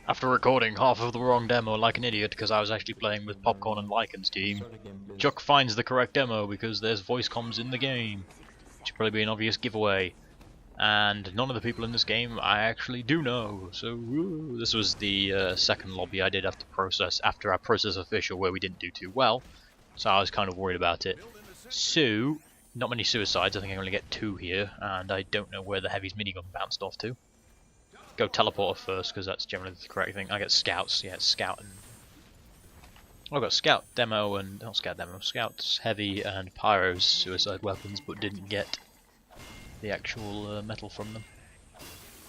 After recording half of the wrong demo like an idiot because I was actually playing with Popcorn and Lycan's team, Chuck finds the correct demo because there's voice comms in the game, which would probably be an obvious giveaway. And none of the people in this game I actually do know, so woo. This was the second lobby I did after our process official where we didn't do too well, so I was kind of worried about it. So, not many suicides, I think I only get 2 here, and I don't know where the heavy's minigun bounced off to. Go teleporter first, because that's generally the correct thing. I get scouts, yeah, it's scout and... I've got scout demo and... not scout demo, scouts, heavy and pyro's suicide weapons, but didn't get the actual metal from them.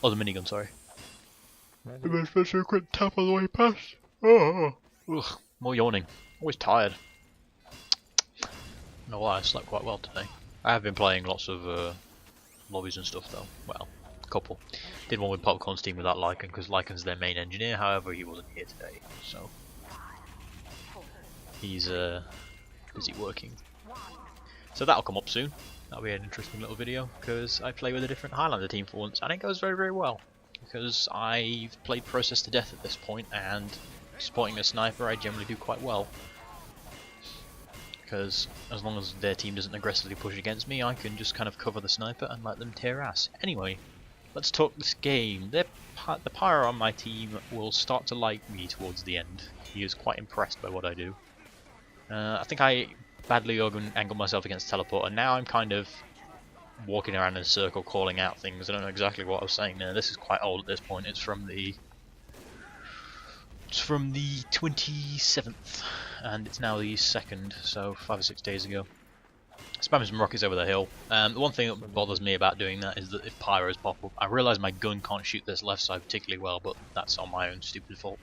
Oh, the minigun, sorry. And then especially a quick tap on the way past. Oh. Ugh, more yawning. Always tired. No lie, I slept quite well today. I have been playing lots of lobbies and stuff though. Well, a couple. Did one with Popcorn's team without Lycan because Lycan's their main engineer, however he wasn't here today, so he's busy working. So that'll come up soon. That'll be an interesting little video because I play with a different Highlander team for once and it goes very well. Because I've played Process to death at this point and spotting a sniper I generally do quite well. Because as long as their team doesn't aggressively push against me, I can just kind of cover the sniper and let them tear ass. Anyway, let's talk this game. The pyro on my team will start to like me towards the end. He is quite impressed by what I do. I think I badly angled myself against teleporter. Now I'm kind of walking around in a circle calling out things. I don't know exactly what I was saying there. This is quite old at this point. It's from the 27th and it's now the 2nd, so 5 or 6 days ago. Spamming some rockets over the hill. The one thing that bothers me about doing that is that if pyros pop up, I realise my gun can't shoot this left side particularly well, but that's on my own stupid fault.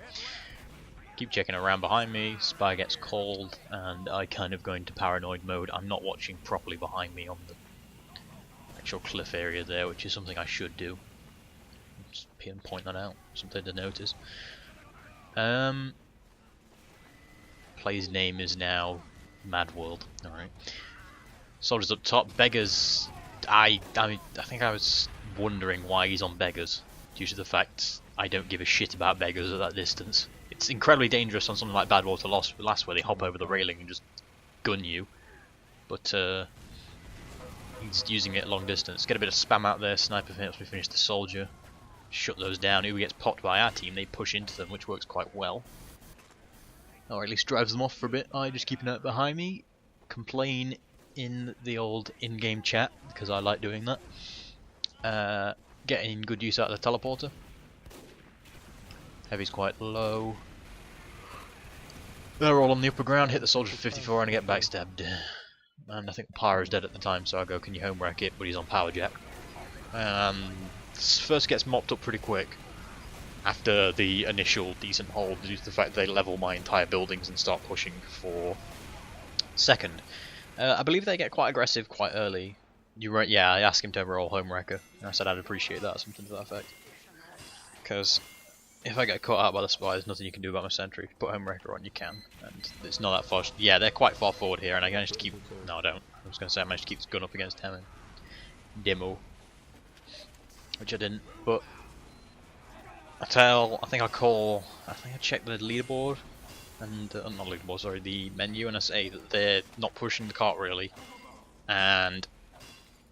Keep checking around behind me, spy gets called, and I kind of go into paranoid mode. I'm not watching properly behind me on the actual cliff area there, which is something I should do. Just point that out, something to notice. Play's name is now Mad World. Alright. Soldiers up top. Beggars. I think I was wondering why he's on Beggars, due to the fact I don't give a shit about Beggars at that distance. It's incredibly dangerous on something like Badwater Lost where they hop over the railing and just gun you. But he's using it at long distance. Get a bit of spam out there. Sniper helps me finish the soldier. Shut those down. Who gets popped by our team, they push into them, which works quite well. Or at least drives them off for a bit. I just keep an eye behind me. Complain in the old in-game chat, because I like doing that. Getting good use out of the teleporter. Heavy's quite low. They're all on the upper ground. Hit the soldier for 54 and I get backstabbed. And I think the pyro's dead at the time, so I go, can you home wreck it? But he's on power jack. First gets mopped up pretty quick after the initial decent hold, due to the fact they level my entire buildings and start pushing for second. I believe they get quite aggressive quite early. You're right, yeah, I asked him to roll home wrecker, and I said I'd appreciate that, something to that effect. Because if I get caught out by the spy, there's nothing you can do about my sentry. If you put home wrecker on, you can, and it's not that far. Yeah, they're quite far forward here, and I managed to keep. No, I don't. I was going to say I managed to keep this gun up against him and demo, which I didn't. But I think I checked the leaderboard and not leaderboard, sorry, the menu, and I say that they're not pushing the cart really, and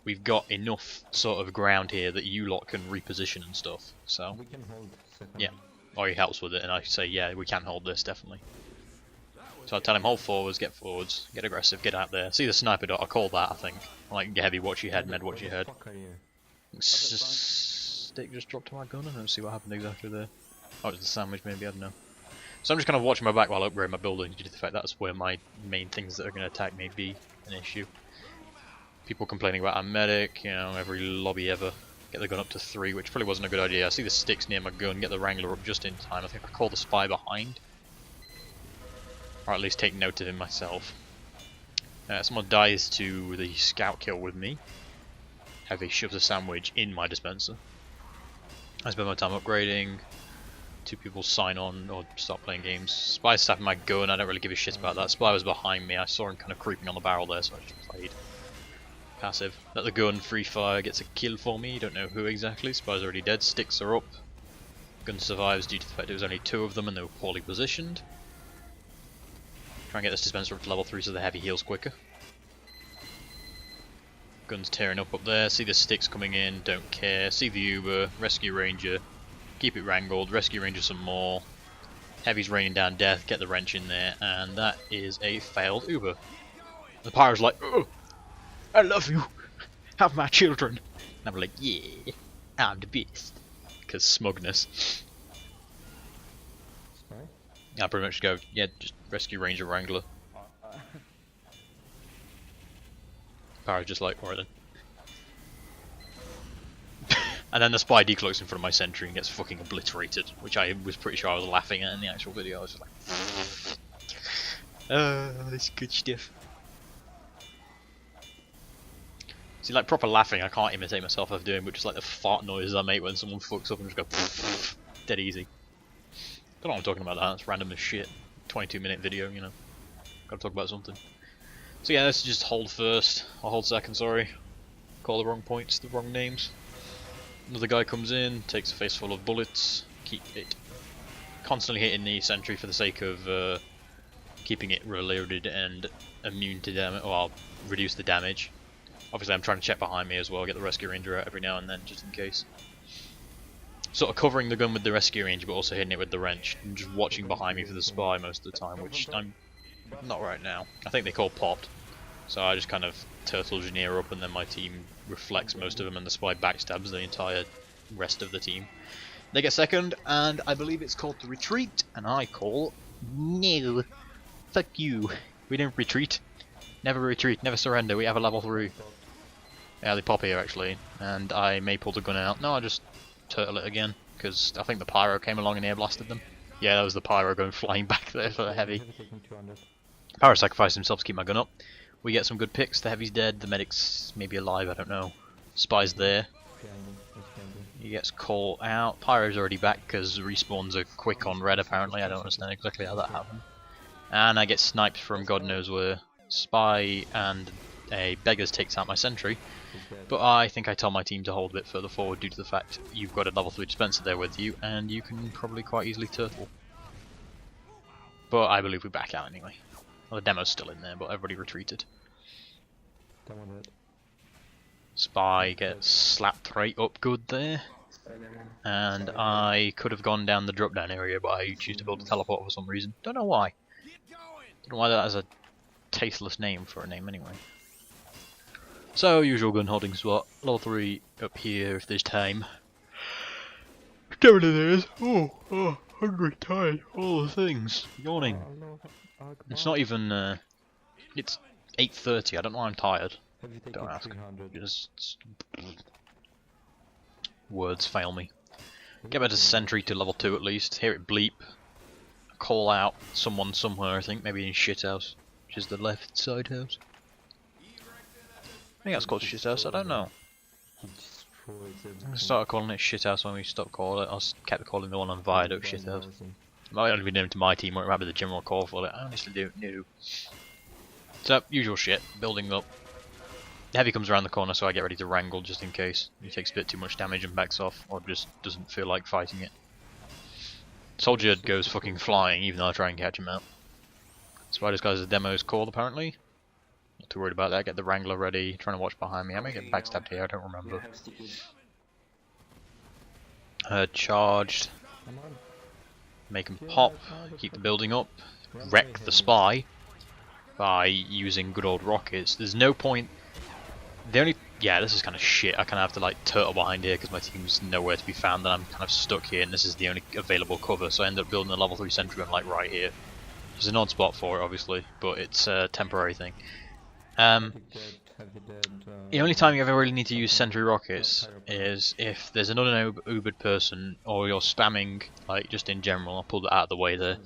we've got enough sort of ground here that you lot can reposition and stuff. So we can hold second. Yeah, or he helps with it, and I say yeah, we can hold this definitely. So I tell him hold forwards, get aggressive, get out there. See the sniper dot, I call that I think. Like heavy, watch your head, med, watch your head. Stick just dropped to my gun. I don't see what happened exactly there. Oh, it was the sandwich maybe, I don't know. So I'm just kind of watching my back while I upgrade my building due to the fact that's where my main things that are going to attack may be an issue. People complaining about our medic, you know, every lobby ever. Get the gun up to 3, which probably wasn't a good idea. I see the sticks near my gun, get the Wrangler up just in time. I think I call the spy behind. Or at least take note of him myself. Someone dies to the scout kill with me. Heavy shoves a sandwich in my dispenser. I spend my time upgrading. 2 people sign on or start playing games. Spy's stabbing my gun, I don't really give a shit about that. Spy was behind me, I saw him kind of creeping on the barrel there, so I just played passive. Let the gun free fire, gets a kill for me, don't know who exactly. Spy's already dead, sticks are up. Gun survives due to the fact there was only 2 of them and they were poorly positioned. Try and get this dispenser up to level 3 so the heavy heals quicker. Gun's tearing up there, see the sticks coming in, don't care. See the Uber, rescue Ranger, keep it wrangled, rescue Ranger some more. Heavy's raining down death, get the wrench in there, and that is a failed Uber. The Pyro's like, oh, I love you, have my children. And I'm like, yeah, I'm the best. Because smugness. I pretty much go, yeah, just rescue Ranger Wrangler. Pyro's just like, alright then. And then the spy decloaks in front of my sentry and gets fucking obliterated, which I was pretty sure I was laughing at in the actual video. I was just like, this good stuff. See, like proper laughing, I can't imitate myself of doing, but just like the fart noises I make when someone fucks up and just go dead easy. Don't know what I'm talking about that, that's random as shit. 22-minute video, you know. Gotta talk about something. So yeah, let's just hold first. I'll hold second, sorry. Call the wrong points, the wrong names. Another guy comes in, takes a face full of bullets. Keep it constantly hitting the sentry for the sake of keeping it reloaded and immune to damage, or I'll reduce the damage. Obviously I'm trying to check behind me as well, get the rescue ranger out every now and then, just in case. Sort of covering the gun with the rescue ranger, but also hitting it with the wrench. And just watching behind me for the spy most of the time, which I'm not right now. I think they call popped. So I just kind of turtle engineer up and then my team reflects most of them and the spy backstabs the entire rest of the team. They get second, and I believe it's called the retreat, and I call no. Fuck you. We don't retreat. Never retreat, never surrender, we have a level 3. Yeah, they pop here actually, and I may pull the gun out. No, I just turtle it again, because I think the pyro came along and air blasted them. Yeah, that was the pyro going flying back there for the heavy. Pyro sacrificed himself to keep my gun up. We get some good picks, the heavy's dead, the medic's maybe alive, I don't know. Spy's there. He gets called out. Pyro's already back because respawns are quick on red apparently, I don't understand exactly how that happened. And I get sniped from God knows where. Spy and a Beggars takes out my sentry, but I think I tell my team to hold a bit further forward due to the fact you've got a level 3 dispenser there with you and you can probably quite easily turtle. But I believe we back out anyway. Well, the demo's still in there, but everybody retreated. Spy gets slapped right up good there. And I could have gone down the drop down area, but I choose to build a teleport for some reason. Don't know why. Don't know why that is a tasteless name for a name anyway. So, usual gun holding spot. Level 3 up here if there's time. There it is. Oh, hungry, tired, all the things. Yawning. It's not even, it's 8:30, I don't know why I'm tired. Don't ask. Just words fail me. Get better sentry to level 2 at least. Hear it bleep. Call out someone somewhere, I think, maybe in shithouse, which is the left side house. I think that's called shithouse, I don't know. I started calling it shithouse when we stopped calling it. I kept calling the one on Viaduct shithouse. It might only be named to my team, or it might be the general call for it. I honestly don't know. So, usual shit, building up. Heavy comes around the corner, so I get ready to wrangle just in case. He takes a bit too much damage and backs off, or just doesn't feel like fighting it. Soldier goes fucking flying, even though I try and catch him out. Spider's guy's a demo's called apparently. Not too worried about that. Get the Wrangler ready. Trying to watch behind me. I may get backstabbed here. I don't remember. Charged. Make him pop. Keep the building up. Wreck the spy by using good old rockets. There's no point. The only this is kind of shit. I kind of have to like turtle behind here because my team's nowhere to be found, and I'm kind of stuck here, and this is the only available cover. So I end up building a level 3 sentry gun like right here. There's an odd spot for it, obviously, but it's a temporary thing. The only time you ever really need to use sentry rockets is if there's another Ubered person, or you're spamming, like just in general. I'll pull that out of the way there.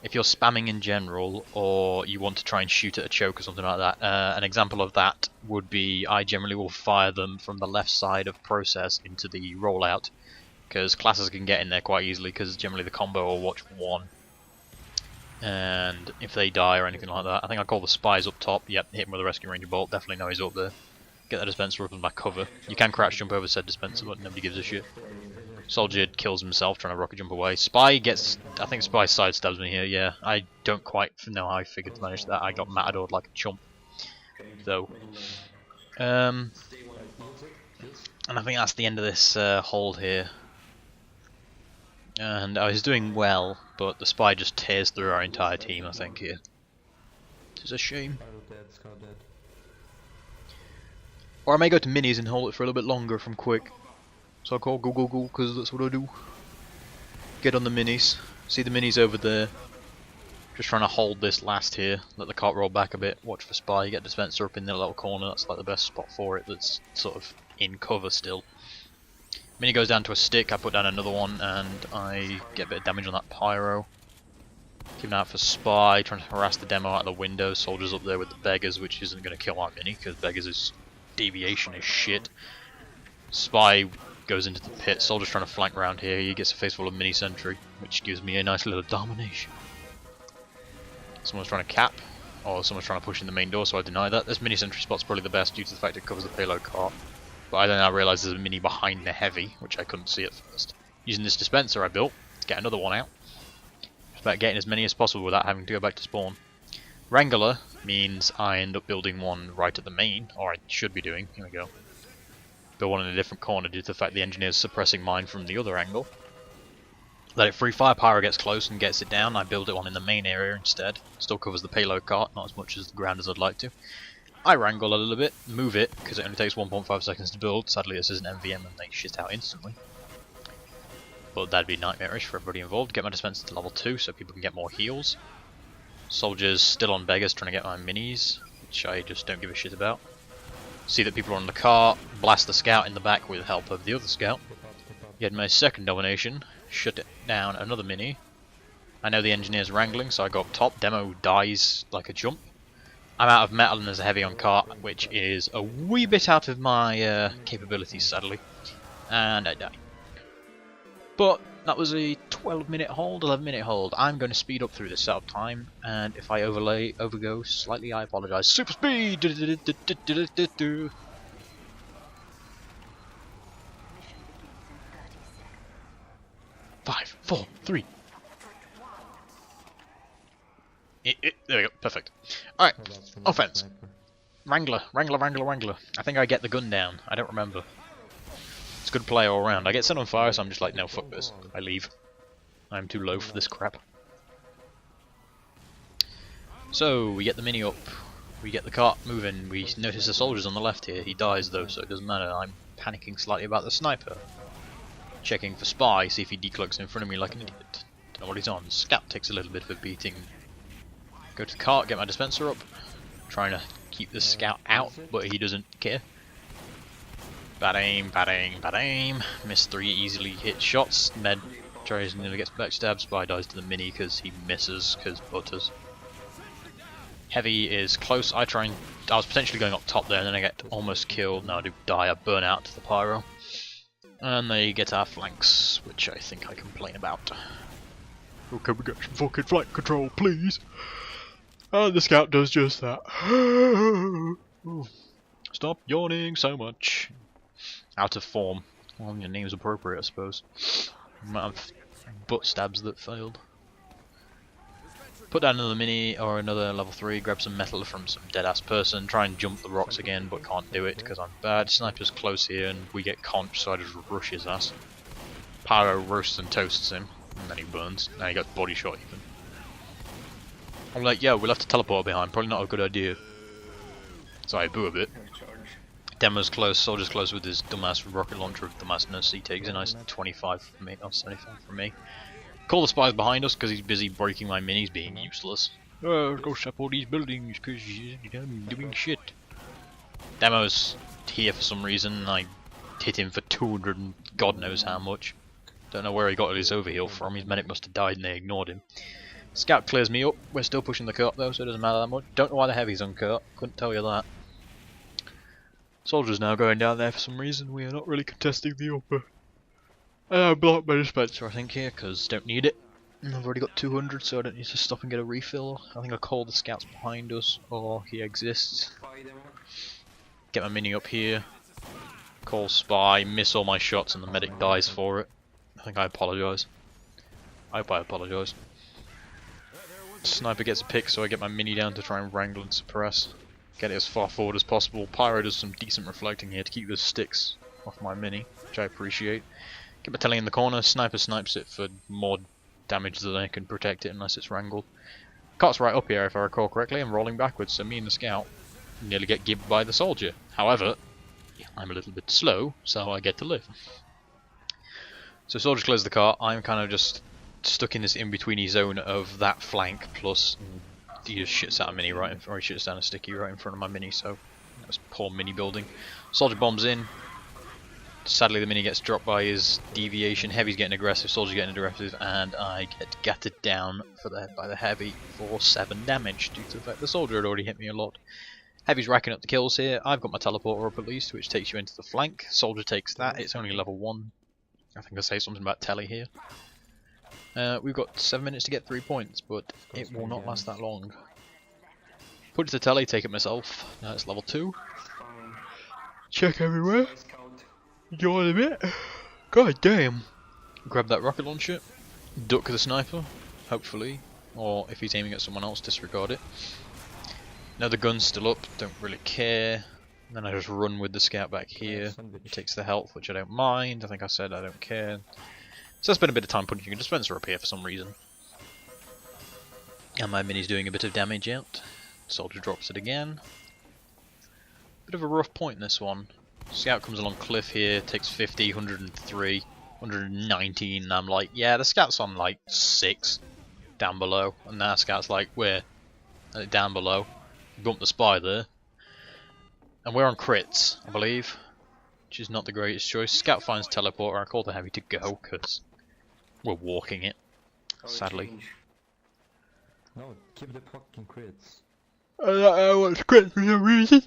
If you're spamming in general, or you want to try and shoot at a choke or something like that, an example of that would be I generally will fire them from the left side of process into the rollout, because classes can get in there quite easily, because generally the combo will watch one. And if they die or anything like that, I think I call the spies up top. Yep, hit him with a rescue ranger bolt, definitely know he's up there. Get that dispenser up in my cover. You can crouch jump over said dispenser, but nobody gives a shit. Soldier kills himself trying to rocket jump away. Spy gets... I think Spy sidestabs me here, yeah. I don't quite know how I figured to manage that. I got matadored like a chump, though. And I think that's the end of this hold here. And I was doing well, but the Spy just tears through our entire team, I think, here. It's a shame. Or I may go to minis and hold it for a little bit longer if I'm quick. So I'll call go, because that's what I do. Get on the minis. See the minis over there. Just trying to hold this last here. Let the cart roll back a bit. Watch for Spy. Get Dispenser up in the little corner. That's like the best spot for it. That's sort of in cover still. Mini goes down to a stick. I put down another one and I get a bit of damage on that pyro. Keeping out for Spy. Trying to harass the demo out of the window. Soldiers up there with the beggars, which isn't going to kill our mini because beggars' deviation is shit. Spy goes into the pit. Soldier's trying to flank around here. He gets a face full of mini sentry, which gives me a nice little domination. Someone's trying to cap, or someone's trying to push in the main door, so I deny that. This mini sentry spot's probably the best due to the fact it covers the payload cart. But I then now realise there's a mini behind the heavy, which I couldn't see at first. Using this dispenser I built to get another one out. It's about getting as many as possible without having to go back to spawn. Wrangler means I end up building one right at the main, or I should be doing. Here we go. Build one in a different corner due to the fact the engineer's suppressing mine from the other angle. Let it free fire, pyro gets close and gets it down. I build it one in the main area instead. Still covers the payload cart, not as much as the ground as I'd like to. I wrangle a little bit, move it, because it only takes 1.5 seconds to build. Sadly this is an MVM and they shit out instantly. But that'd be nightmarish for everybody involved. Get my dispenser to level 2 so people can get more heals. Soldiers still on beggars trying to get my minis, which I just don't give a shit about. See that people are on the cart, blast the scout in the back with the help of the other scout. Get my second domination, shut it down another mini. I know the engineer's wrangling, so I go up top. Demo dies like a jump. I'm out of metal and there's a heavy on cart, which is a wee bit out of my capabilities, sadly. And I die. But that was a 12-minute hold, 11-minute hold. I'm going to speed up through the setup time, and if I overgo slightly, I apologise. Super speed! 5, 4, 3. There we go, perfect. Alright, offense. Wrangler. I think I get the gun down. I don't remember. It's a good play all around. I get set on fire, so I'm just like, no, fuck this. I leave. I'm too low for this crap. So, we get the mini up. We get the cart moving. We notice the soldiers on the left here. He dies though, so it doesn't matter. I'm panicking slightly about the sniper. Checking for Spy, see if he decloaks in front of me like an idiot. Don't know what he's on. Scout takes a little bit of a beating. Go to the cart, get my dispenser up. Trying to keep the scout out, but he doesn't care. Bad aim, bad aim, bad aim. Miss 3 easily hit shots. Med tries and nearly gets backstabbed. Spy dies to the mini because he misses because butters. Heavy is close. I was potentially going up top there and then I get almost killed. Now I do die. I burn out to the pyro. And they get our flanks, which I think I complain about. Okay, we get some fucking flank control, please. And the scout does just that. Stop yawning so much. Out of form. Well, your name's appropriate, I suppose. Amount of butt stabs that failed. Put down another mini or another level 3, grab some metal from some dead-ass person, try and jump the rocks again, but can't do it because I'm bad. Sniper's close here and we get conched, so I just rush his ass. Pyro roasts and toasts him, and then he burns. Now he got body shot even. I'm like, yeah, we'll have to teleport behind, probably not a good idea. So I boo a bit. Demo's close, Soldier's close with his dumbass rocket launcher with dumbass no C takes a nice 25 from me, not 75 from me. Call the Spies behind us because he's busy breaking my minis being useless. Go shut all these buildings because you're doing shit. Demo's here for some reason. I hit him for 200 and God knows how much. Don't know where he got his overheal from. His medic must have died and they ignored him. Scout clears me up. We're still pushing the cart though, so it doesn't matter that much. Don't know why the heavy's on cart. Couldn't tell you that. Soldiers now going down there for some reason. We are not really contesting the upper. I blocked my dispenser I think here because don't need it. I've already got 200 so I don't need to stop and get a refill. I think I'll call the scouts behind us or he exists. Get my mini up here. Call Spy, miss all my shots and the medic dies for it. I think I apologise. I hope I apologise. Sniper gets a pick, so I get my mini down to try and wrangle and suppress. Get it as far forward as possible. Pyro does some decent reflecting here to keep the sticks off my mini, which I appreciate. Get my telly in the corner. Sniper snipes it for more damage than I can protect it unless it's wrangled. Cart's right up here if I recall correctly. I'm rolling backwards, so me and the scout nearly get gibbed by the soldier. However, I'm a little bit slow, so I get to live. So soldier clears the cart. I'm kind of just stuck in this in-betweeny zone of that flank, plus he just shits out a mini right in front, or he shits down a sticky right in front of my mini, so that's poor mini building. Soldier bombs in. Sadly the mini gets dropped by his deviation. Heavy's getting aggressive, soldier's getting aggressive, and I get gatted down by the heavy for 7 damage due to the fact the soldier had already hit me a lot. Heavy's racking up the kills here. I've got my teleporter up at least, which takes you into the flank. Soldier takes that. It's only level 1. I think I say something about telly here. We've got 7 minutes to get 3 points, but it will not last that long. Put it to telly, take it myself. Now it's level 2. Check everywhere. Go on a bit. God damn. Grab that rocket launcher. Duck the sniper, hopefully. Or if he's aiming at someone else, disregard it. Now the gun's still up, don't really care. And then I just run with the scout back here. He takes the health, which I don't mind. I think I said I don't care. So I spent a bit of time putting a dispenser up here for some reason. And my mini's doing a bit of damage out. Soldier drops it again. Bit of a rough point this one. Scout comes along cliff here, takes 50, 103, 119, and I'm like, yeah, the scout's on like 6 down below. And now scout's like, where? Down below. Bump the spy there. And we're on crits, I believe, which is not the greatest choice. Scout finds teleporter. I call the heavy to go because we're walking it, sadly. No, keep the fucking crits. I want crits for some reason.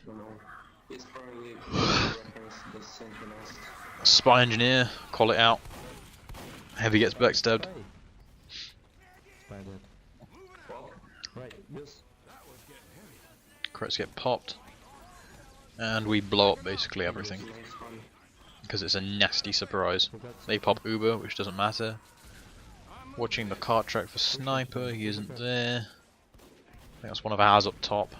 It's probably the synchronized. Spy engineer, call it out. Heavy gets backstabbed. Spy dead. Right, yes. Crits get popped. And we blow up basically everything. Because it's a nasty surprise. They pop Uber, which doesn't matter. Watching the cart track for sniper, he isn't there. I think that's one of ours up top.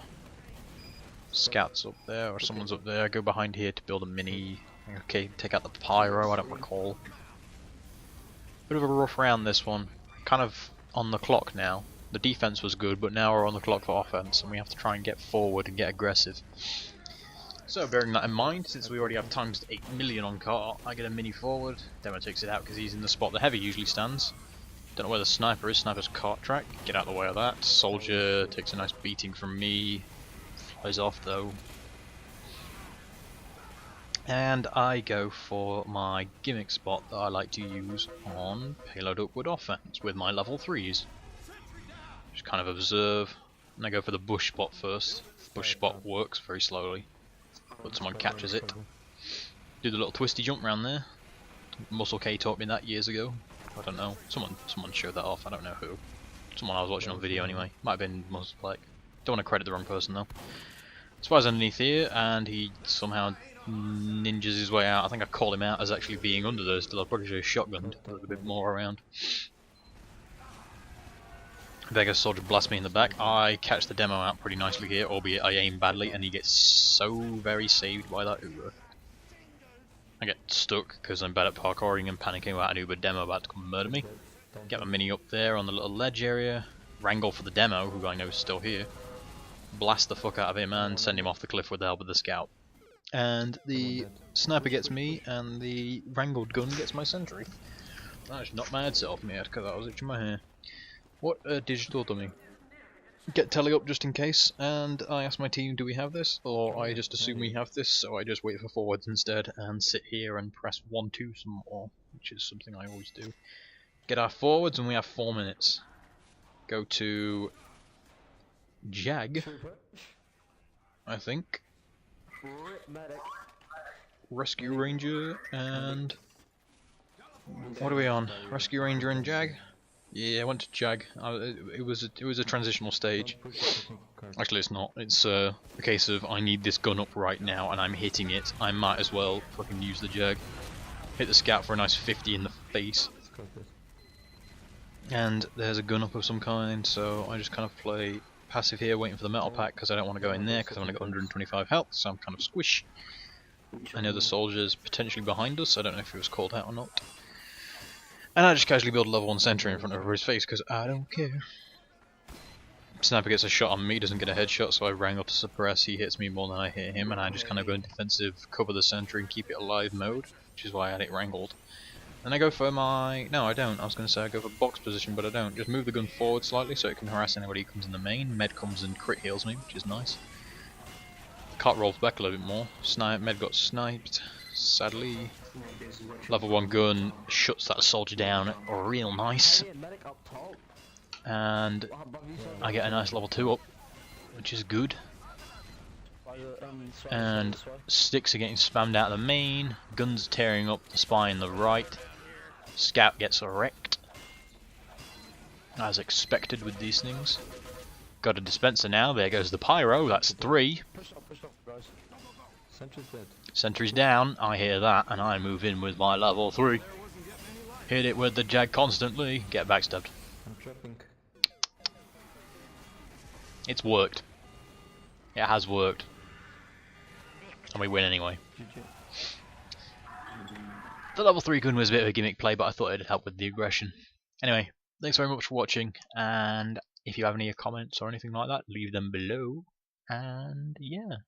Scout's up there, or someone's up there. I go behind here to build a mini. Okay, take out the pyro, I don't recall. Bit of a rough round this one. Kind of on the clock now. The defense was good, but now we're on the clock for offense, and we have to try and get forward and get aggressive. So bearing that in mind, since we already have times 8 million on cart, I get a mini forward. Demo takes it out because he's in the spot the heavy usually stands. Don't know where the sniper is. Sniper's cart track. Get out of the way of that. Soldier takes a nice beating from me. Flies off though. And I go for my gimmick spot that I like to use on payload upward offense with my level 3s. Just kind of observe. And I go for the bush spot first. Bush spot works very slowly, but someone catches it. Do the little twisty jump round there. Muscle K taught me that years ago. I don't know. Someone showed that off. I don't know who. Someone I was watching on video anyway. Might have been Muscle Black. Don't want to credit the wrong person though. Spies underneath here, and he somehow ninjas his way out. I think I call him out as actually being under there still. I'll probably show shotgun a little bit more around. Vegas soldier blasts me in the back. I catch the demo out pretty nicely here, albeit I aim badly, and he gets so very saved by that Uber. I get stuck because I'm bad at parkouring and panicking about an Uber demo about to come murder me. Get my mini up there on the little ledge area. Wrangle for the demo, who I know is still here. Blast the fuck out of him and send him off the cliff with the help of the scout. And the sniper gets me, and the wrangled gun gets my sentry. I just knocked my headset off my head because I was itching my hair. What a digital dummy. Get telly up just in case, and I ask my team, do we have this? Or I just assume we have this, so I just wait for forwards instead and sit here and press 1-2 some more, which is something I always do. Get our forwards, and we have 4 minutes. Go to Jag, I think. Rescue Ranger and what are we on? Rescue Ranger and Jag? Yeah, I went to Jag. It was a transitional stage. Actually, it's not. It's a case of I need this gun up right now, and I'm hitting it. I might as well fucking use the Jag. Hit the scout for a nice 50 in the face. got this. And there's a gun up of some kind, so I just kind of play passive here, waiting for the metal pack because I don't want to go in there because I've only got 125 health, so I'm kind of squish. I know the soldier's potentially behind us, I don't know if he was called out or not. And I just casually build a level 1 sentry in front of his face because I don't care. Sniper gets a shot on me, doesn't get a headshot, so I wrangle to suppress. He hits me more than I hit him, and I just kind of go in defensive, cover the sentry, and keep it alive mode, which is why I had it wrangled. And I go for my... no, I don't. I was going to say I go for box position, but I don't. Just move the gun forward slightly so it can harass anybody who comes in the main. Med comes and crit heals me, which is nice. Cart rolls back a little bit more. Med got sniped, sadly. Level 1 gun shuts that soldier down real nice. And I get a nice level 2 up, which is good. And sticks are getting spammed out of the main, guns tearing up the spine on the right, scout gets wrecked, as expected with these things. Got a dispenser now, there goes the pyro, that's 3. Sentry's dead. Sentry's down, I hear that, and I move in with my level 3. Hit it with the jag constantly, get backstabbed. I'm trapping. It's worked. It has worked. And we win anyway. GG. The level 3 gun was a bit of a gimmick play, but I thought it'd help with the aggression. Anyway, thanks very much for watching, and if you have any comments or anything like that, leave them below. And yeah.